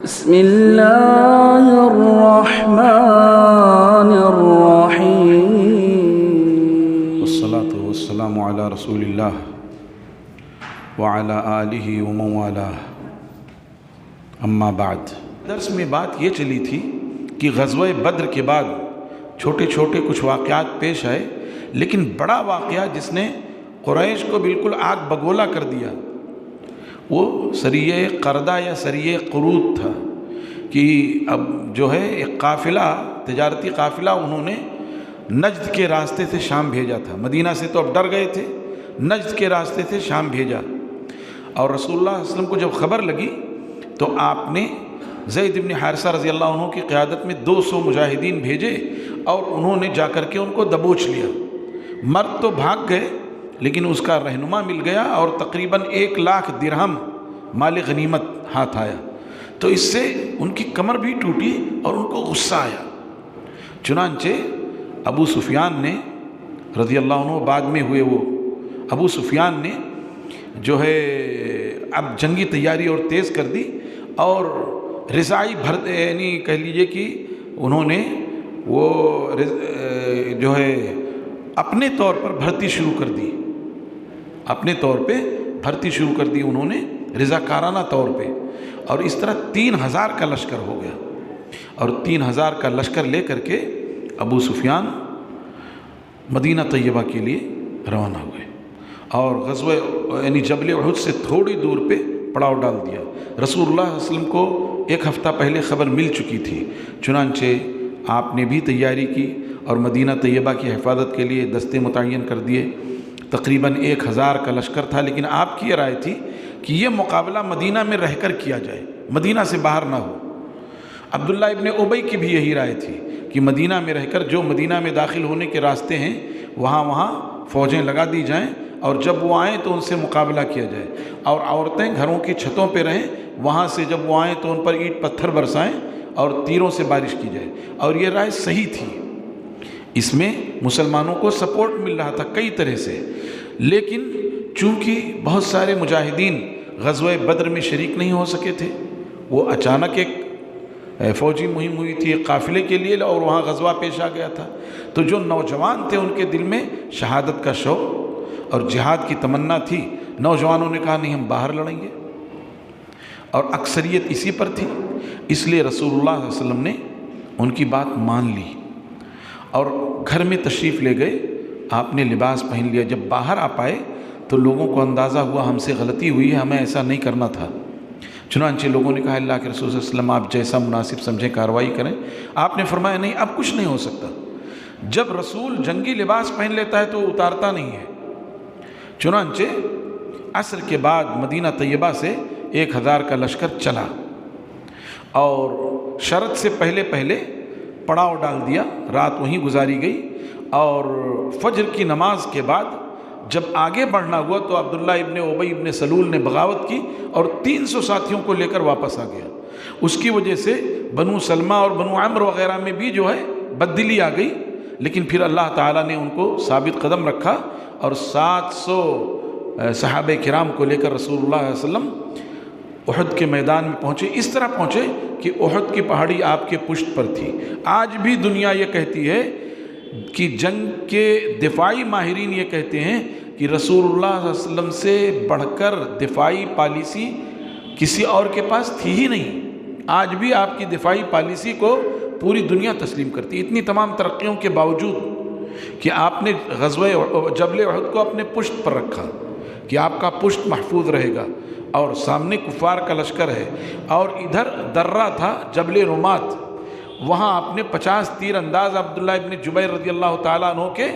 بسم اللہ الرحمن الرحیم والصلاة والسلام علی رسول اللہ وعلی آلہ ومن والاه اما بعد۔ درس میں بات یہ چلی تھی کہ غزوہ بدر کے بعد چھوٹے چھوٹے کچھ واقعات پیش آئے، لیکن بڑا واقعہ جس نے قریش کو بالکل آگ بگولا کر دیا وہ سریہ قردہ یا سریہ قرود تھا کہ اب جو ہے ایک قافلہ، تجارتی قافلہ انہوں نے نجد کے راستے سے شام بھیجا تھا۔ مدینہ سے تو اب ڈر گئے تھے، نجد کے راستے سے شام بھیجا، اور رسول اللہ صلی اللہ علیہ وسلم کو جب خبر لگی تو آپ نے زید بن حارثہ رضی اللہ عنہ کی قیادت میں 200 مجاہدین بھیجے اور انہوں نے جا کر کے ان کو دبوچ لیا۔ مرد تو بھاگ گئے لیکن اس کا رہنما مل گیا اور تقریباً 1,00,000 درہم مال غنیمت ہاتھ آیا، تو اس سے ان کی کمر بھی ٹوٹی اور ان کو غصہ آیا۔ چنانچہ ابو سفیان نے رضی اللہ عنہ بعد میں ہوئے، وہ ابو سفیان نے جو ہے اب جنگی تیاری اور تیز کر دی اور رضائی یعنی کہہ لیجئے کہ انہوں نے وہ جو ہے اپنے طور پر بھرتی شروع کر دی، اپنے طور پہ بھرتی شروع کر دی انہوں نے رضاکارانہ طور پہ، اور اس طرح 3,000 کا لشکر ہو گیا، اور 3,000 کا لشکر لے کر کے ابو سفیان مدینہ طیبہ کے لیے روانہ ہوئے، اور غزوہ یعنی جبل احد سے تھوڑی دور پہ پڑاؤ ڈال دیا۔ رسول اللہ صلی اللہ علیہ وسلم کو 1 ہفتہ پہلے خبر مل چکی تھی، چنانچہ آپ نے بھی تیاری کی اور مدینہ طیبہ کی حفاظت کے لیے دستے متعین کر دیے۔ تقریباً 1,000 کا لشکر تھا، لیکن آپ کی یہ رائے تھی کہ یہ مقابلہ مدینہ میں رہ کر کیا جائے، مدینہ سے باہر نہ ہو۔ عبداللہ ابن ابی کی بھی یہی رائے تھی کہ مدینہ میں رہ کر جو مدینہ میں داخل ہونے کے راستے ہیں وہاں فوجیں لگا دی جائیں، اور جب وہ آئیں تو ان سے مقابلہ کیا جائے، اور عورتیں گھروں کی چھتوں پہ رہیں، وہاں سے جب وہ آئیں تو ان پر اینٹ پتھر برسائیں اور تیروں سے بارش کی جائے، اور یہ رائے صحیح تھی۔ اس میں مسلمانوں کو سپورٹ مل رہا تھا کئی طرح سے، لیکن چونکہ بہت سارے مجاہدین غزوہ بدر میں شریک نہیں ہو سکے تھے، وہ اچانک ایک فوجی مہم ہوئی تھی ایک قافلے کے لیے اور وہاں غزوہ پیش آ گیا تھا، تو جو نوجوان تھے ان کے دل میں شہادت کا شوق اور جہاد کی تمنا تھی۔ نوجوانوں نے کہا نہیں، ہم باہر لڑیں گے، اور اکثریت اسی پر تھی، اس لیے رسول اللہ صلی اللہ علیہ وسلم نے ان کی بات مان لی اور گھر میں تشریف لے گئے۔ آپ نے لباس پہن لیا، جب باہر آ پائے تو لوگوں کو اندازہ ہوا ہم سے غلطی ہوئی ہے، ہمیں ایسا نہیں کرنا تھا۔ چنانچہ لوگوں نے کہا اللہ کے رسول صلی اللہ علیہ وسلم آپ جیسا مناسب سمجھیں کارروائی کریں۔ آپ نے فرمایا نہیں، اب کچھ نہیں ہو سکتا، جب رسول جنگی لباس پہن لیتا ہے تو اتارتا نہیں ہے۔ چنانچہ عصر کے بعد مدینہ طیبہ سے 1,000 کا لشکر چلا اور شرط سے پہلے پڑاؤ ڈال دیا، رات وہیں گزاری گئی، اور فجر کی نماز کے بعد جب آگے بڑھنا ہوا تو عبداللہ ابن ابی ابن سلول نے بغاوت کی اور 300 ساتھیوں کو لے کر واپس آ گیا۔ اس کی وجہ سے بنو سلمہ اور بنو عمرو وغیرہ میں بھی جو ہے بددلی آ گئی، لیکن پھر اللہ تعالیٰ نے ان کو ثابت قدم رکھا اور 700 صحابہ کرام کو لے کر رسول اللہ علیہ وسلم احد کے میدان میں پہنچے۔ اس طرح پہنچے کہ احد کی پہاڑی آپ کے پشت پر تھی۔ آج بھی دنیا یہ کہتی ہے کہ جنگ کے دفاعی ماہرین یہ کہتے ہیں کہ رسول اللہ صلی اللہ علیہ وسلم سے بڑھ کر دفاعی پالیسی کسی اور کے پاس تھی ہی نہیں۔ آج بھی آپ کی دفاعی پالیسی کو پوری دنیا تسلیم کرتی ہے، اتنی تمام ترقیوں کے باوجود کہ آپ نے غزوہ جبل احد کو اپنے پشت پر رکھا کہ آپ کا پشت محفوظ رہے گا، اور سامنے کفار کا لشکر ہے، اور ادھر درہ تھا جبل رمات، وہاں آپ نے 50 تیر انداز عبداللہ ابن جبیر رضی اللہ تعالیٰ عنہ کے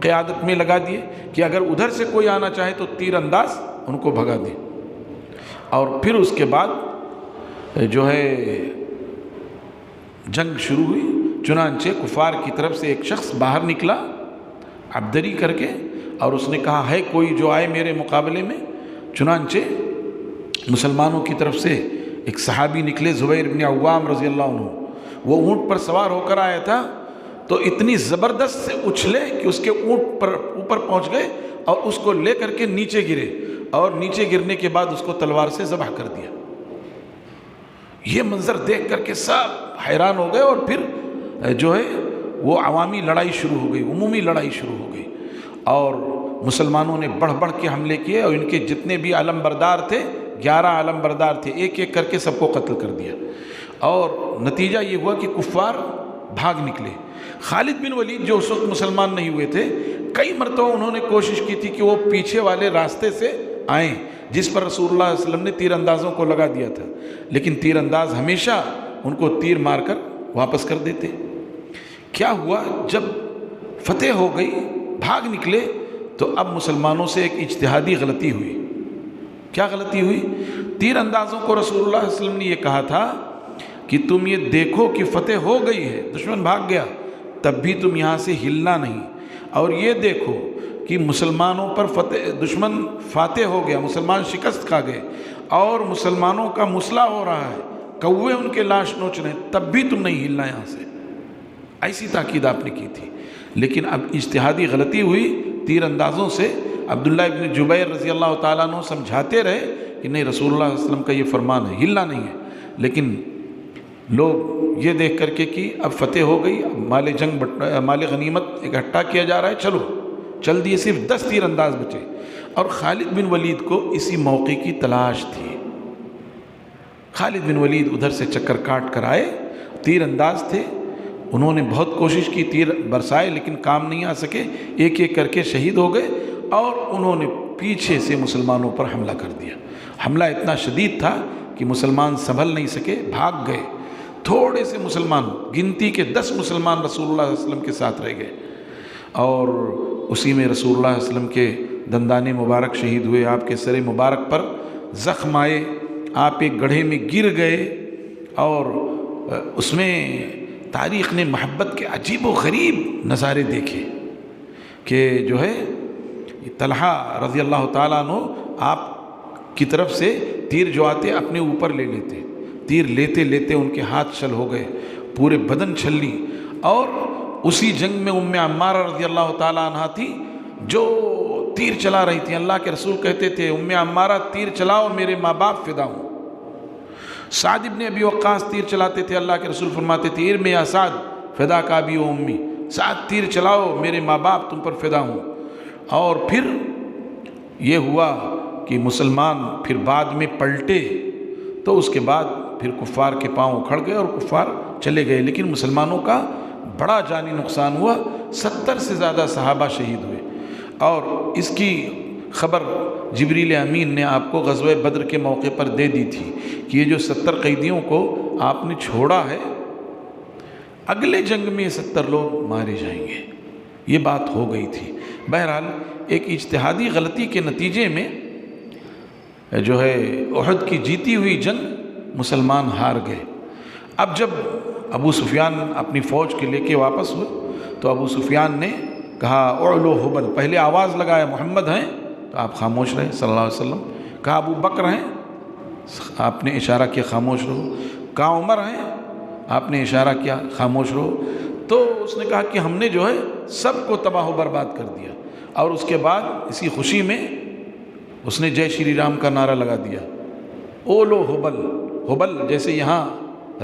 قیادت میں لگا دیے کہ اگر ادھر سے کوئی آنا چاہے تو تیر انداز ان کو بھگا دے۔ اور پھر اس کے بعد جو ہے جنگ شروع ہوئی۔ چنانچہ کفار کی طرف سے ایک شخص باہر نکلا عبدری کر کے، اور اس نے کہا ہے کوئی جو آئے میرے مقابلے میں۔ چنانچہ مسلمانوں کی طرف سے ایک صحابی نکلے زبیر بن عوام رضی اللہ عنہ، وہ اونٹ پر سوار ہو کر آیا تھا تو اتنی زبردست سے اچھلے کہ اس کے اونٹ پر اوپر پہنچ گئے اور اس کو لے کر کے نیچے گرے، اور نیچے گرنے کے بعد اس کو تلوار سے ذبح کر دیا۔ یہ منظر دیکھ کر کے سب حیران ہو گئے، اور پھر جو ہے وہ عوامی لڑائی شروع ہو گئی، عمومی لڑائی شروع ہو گئی، اور مسلمانوں نے بڑھ بڑھ کے حملے کیے، اور ان کے جتنے بھی علم بردار تھے 11 علم بردار تھے، ایک ایک کر کے سب کو قتل کر دیا، اور نتیجہ یہ ہوا کہ کفار بھاگ نکلے۔ خالد بن ولید جو اس وقت مسلمان نہیں ہوئے تھے، کئی مرتبہ انہوں نے کوشش کی تھی کہ وہ پیچھے والے راستے سے آئیں جس پر رسول اللہ صلی اللہ علیہ وسلم نے تیر اندازوں کو لگا دیا تھا، لیکن تیر انداز ہمیشہ ان کو تیر مار کر واپس کر دیتے۔ کیا ہوا، جب فتح ہو گئی، بھاگ نکلے، تو اب مسلمانوں سے ایک اجتہادی غلطی ہوئی۔ کیا غلطی ہوئی؟ تیر اندازوں کو رسول اللہ صلی اللہ علیہ وسلم نے یہ کہا تھا کہ تم یہ دیکھو کہ فتح ہو گئی ہے، دشمن بھاگ گیا، تب بھی تم یہاں سے ہلنا نہیں، اور یہ دیکھو کہ مسلمانوں پر دشمن فاتح ہو گیا، مسلمان شکست کھا گئے، اور مسلمانوں کا مسئلہ ہو رہا ہے، کوے ان کے لاش نوچ رہے ہیں، تب بھی تم نہیں ہلنا یہاں سے۔ ایسی تاکید آپ نے کی تھی، لیکن اب اجتہادی غلطی ہوئی تیر اندازوں سے۔ عبداللہ ابن جبیر رضی اللہ تعالیٰ عنہ سمجھاتے رہے کہ نہیں، رسول اللہ صلی اللہ علیہ وسلم کا یہ فرمان ہے، ہلنا نہیں ہے، لیکن لوگ یہ دیکھ کر کے کہ اب فتح ہو گئی، اب مال غنیمت اکٹھا کیا جا رہا ہے، چلو چل دیے، صرف 10 تیر انداز بچے، اور خالد بن ولید کو اسی موقع کی تلاش تھی۔ خالد بن ولید ادھر سے چکر کاٹ کر آئے، تیر انداز تھے، انہوں نے بہت کوشش کی، تیر برسائے لیکن کام نہیں آ سکے، ایک ایک کر کے شہید ہو گئے، اور انہوں نے پیچھے سے مسلمانوں پر حملہ کر دیا۔ حملہ اتنا شدید تھا کہ مسلمان سنبھل نہیں سکے، بھاگ گئے۔ تھوڑے سے مسلمان، گنتی کے 10 مسلمان رسول اللہ صلی اللہ علیہ وسلم کے ساتھ رہ گئے، اور اسی میں رسول اللہ صلی اللہ علیہ وسلم کے دندان مبارک شہید ہوئے، آپ کے سر مبارک پر زخم آئے، آپ ایک گڑھے میں گر گئے، اور اس میں تاریخ نے محبت کے عجیب و غریب نظارے دیکھے کہ جو ہے طلحہ رضی اللہ تعالیٰ عنہ آپ کی طرف سے تیر جو آتے اپنے اوپر لے لیتے، تیر لیتے لیتے ان کے ہاتھ چھل ہو گئے، پورے بدن چھلی، اور اسی جنگ میں ام عمارہ رضی اللہ تعالیٰ عنہ تھی جو تیر چلا رہی تھی۔ اللہ کے رسول کہتے تھے ام عمارہ تیر چلاؤ، میرے ماں باپ فدا ہوں۔ سعد ابن ابی وقاص تیر چلاتے تھے، اللہ کے رسول فرماتے تھے ارمی یا سعد فدا کا ابی و امی، سعد تیر چلاؤ، میرے ماں باپ تم پر فدا ہوں۔ اور پھر یہ ہوا کہ مسلمان پھر بعد میں پلٹے، تو اس کے بعد پھر کفار کے پاؤں اکھڑ گئے اور کفار چلے گئے، لیکن مسلمانوں کا بڑا جانی نقصان ہوا، 70 سے زیادہ صحابہ شہید ہوئے، اور اس کی خبر جبریل امین نے آپ کو غزوہ بدر کے موقع پر دے دی تھی کہ یہ جو 70 قیدیوں کو آپ نے چھوڑا ہے، اگلے جنگ میں 70 لوگ مارے جائیں گے، یہ بات ہو گئی تھی۔ بہرحال ایک اجتہادی غلطی کے نتیجے میں جو ہے احد کی جیتی ہوئی جنگ مسلمان ہار گئے۔ اب جب ابو سفیان اپنی فوج کے لے کے واپس ہوئے تو ابو سفیان نے کہا اعلو حبل، پہلے آواز لگایا محمد ہیں تو آپ خاموش رہے صلی اللہ علیہ وسلم، کہا ابو بکر ہیں، آپ نے اشارہ کیا خاموش رہو، کہا عمر ہیں، آپ نے اشارہ کیا خاموش رہو، تو اس نے کہا کہ ہم نے جو ہے سب کو تباہ و برباد کر دیا، اور اس کے بعد اسی خوشی میں اس نے جے شری رام کا نعرہ لگا دیا، اولو حبل، حبل جیسے یہاں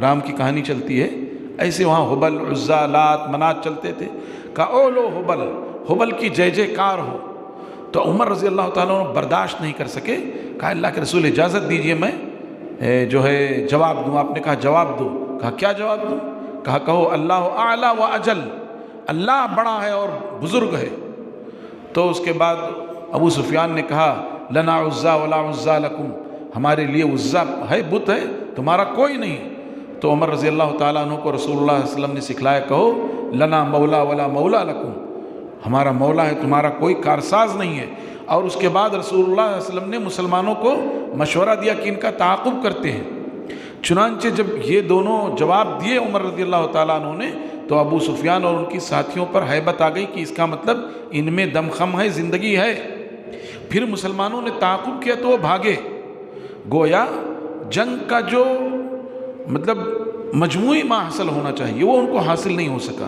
رام کی کہانی چلتی ہے ایسے وہاں حبل، عزا، لات، منات چلتے تھے، کہا اولو حبل، حبل کی جے جے کار ہو۔ تو عمر رضی اللہ تعالیٰ عنہ برداشت نہیں کر سکے، کہا اللہ کے رسول اجازت دیجئے میں جو ہے جواب دوں۔ آپ نے کہا جواب دو، کہا کیا جواب دوں؟ کہا کہو اللہ اعلیٰ و اجل، اللہ بڑا ہے اور بزرگ ہے۔ تو اس کے بعد ابو سفیان نے کہا لنا عزا ولا عزا لکم، ہمارے لیے عزا ہے، بت ہے، تمہارا کوئی نہیں۔ تو عمر رضی اللہ تعالیٰ عنہ کو رسول اللہ صلی اللہ علیہ وسلم نے سکھلایا کہو لنا مولا ولا مولا لکم، ہمارا مولا ہے، تمہارا کوئی کارساز نہیں ہے۔ اور اس کے بعد رسول اللہ صلی اللہ علیہ وسلم نے مسلمانوں کو مشورہ دیا کہ ان کا تعاقب کرتے ہیں۔ چنانچہ جب یہ دونوں جواب دیے عمر رضی اللہ تعالیٰ عنہ نے تو ابو سفیان اور ان کی ساتھیوں پر ہیبت آ گئی کہ اس کا مطلب ان میں دم خم ہے، زندگی ہے۔ پھر مسلمانوں نے تعاقب کیا تو وہ بھاگے، گویا جنگ کا جو مطلب مجموعی ما حاصل ہونا چاہیے وہ ان کو حاصل نہیں ہو سکا۔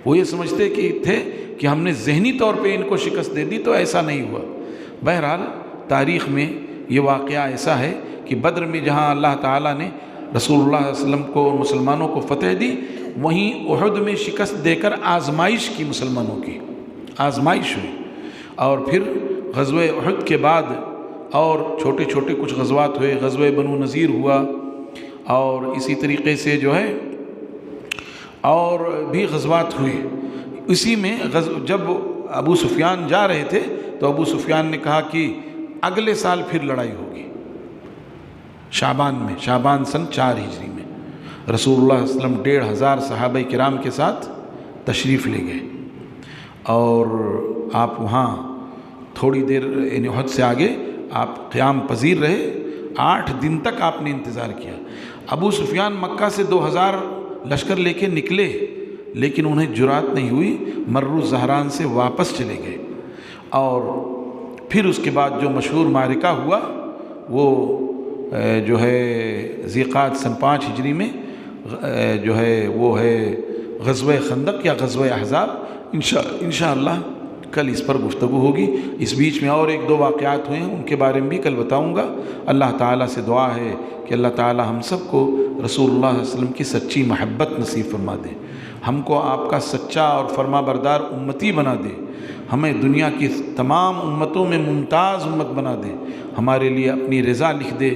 وہ یہ سمجھتے تھے کہ ہم نے ذہنی طور پہ ان کو شکست دے دی، تو ایسا نہیں ہوا۔ بہرحال تاریخ میں یہ واقعہ ایسا ہے کہ بدر میں جہاں اللہ تعالیٰ نے رسول اللہ صلی اللہ علیہ وسلم کو مسلمانوں کو فتح دی، وہیں احد میں شکست دے کر آزمائش کی، مسلمانوں کی آزمائش ہوئی۔ اور پھر غزوہ احد کے بعد اور چھوٹے چھوٹے کچھ غزوات ہوئے، غزوہ بنو نذیر ہوا، اور اسی طریقے سے جو ہے اور بھی غزوات ہوئے۔ اسی میں جب ابو سفیان جا رہے تھے تو ابو سفیان نے کہا کہ اگلے سال پھر لڑائی ہوگی، شعبان میں، شعبان سن 4 ہجری میں رسول اللہ صلی اللہ علیہ وسلم 1500 صحابہ کرام کے ساتھ تشریف لے گئے، اور آپ وہاں تھوڑی دیر یعنی احد سے آگے آپ قیام پذیر رہے، 8 دن تک آپ نے انتظار کیا۔ ابو سفیان مکہ سے 2000 لشکر لے کے نکلے، لیکن انہیں جرات نہیں ہوئی، مرو زہران سے واپس چلے گئے۔ اور پھر اس کے بعد جو مشہور معرکہ ہوا وہ جو ہے ذیقعد سن 5 ہجری میں جو ہے وہ ہے غزوہ خندق یا غزوہ احزاب۔ انشاءاللہ کل اس پر گفتگو ہوگی۔ اس بیچ میں اور 1-2 واقعات ہوئے ہیں، ان کے بارے میں بھی کل بتاؤں گا۔ اللہ تعالیٰ سے دعا ہے کہ اللہ تعالیٰ ہم سب کو رسول اللہ صلی اللہ علیہ وسلم کی سچی محبت نصیب فرما دے، ہم کو آپ کا سچا اور فرما بردار امتی بنا دے، ہمیں دنیا کی تمام امتوں میں ممتاز امت بنا دے، ہمارے لیے اپنی رضا لکھ دے،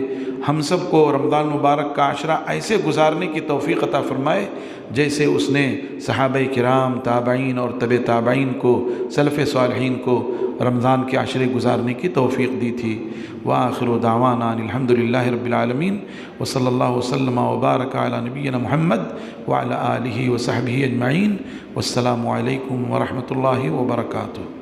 ہم سب کو رمضان مبارک کا عشرہ ایسے گزارنے کی توفیق عطا فرمائے جیسے اس نے صحابہ کرام، تابعین اور تبع تابعین کو، سلف صالحین کو رمضان کے عشرے گزارنے کی توفیق دی تھی۔ وآخر دعوانا الحمدللہ رب العالمین، وصلی اللہ وسلم وبارک علی نبینا محمد وعلی آلہ وصحبہ اجمعین، والسلام علیکم ورحمۃ اللہ وبرکاتہ۔